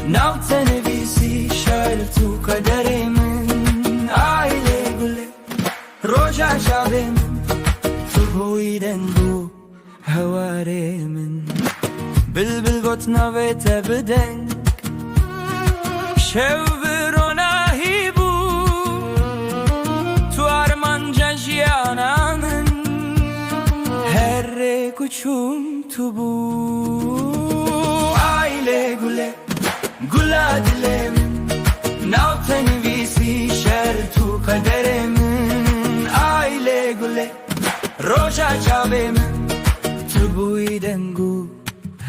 ناوتن ویسی شعر تو قدر من آیله گله روژا جاوه من تو بویدن بو هواره من بلبل گوت نویت بدن شو بروناهی بو تو armanca جیانا من her kuçum tu bu aile gule gula dilemin navten visi şer tu kaderemin aile gule roja çavemin tu bu idengu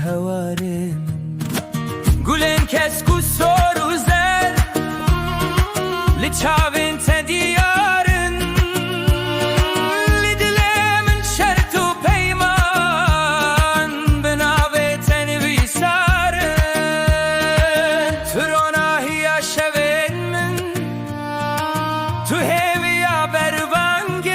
havaremin gulen kesku soru zer li çavin te diyarın li dilemin şer tu peyman binave tenvi sarın turona hiya şevin min tu heviya bervanges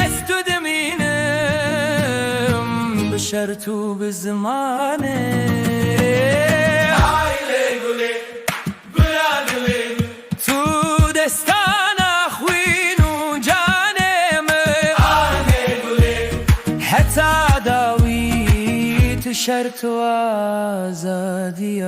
estudum inim bişer tu bizmane شرط و آزادیم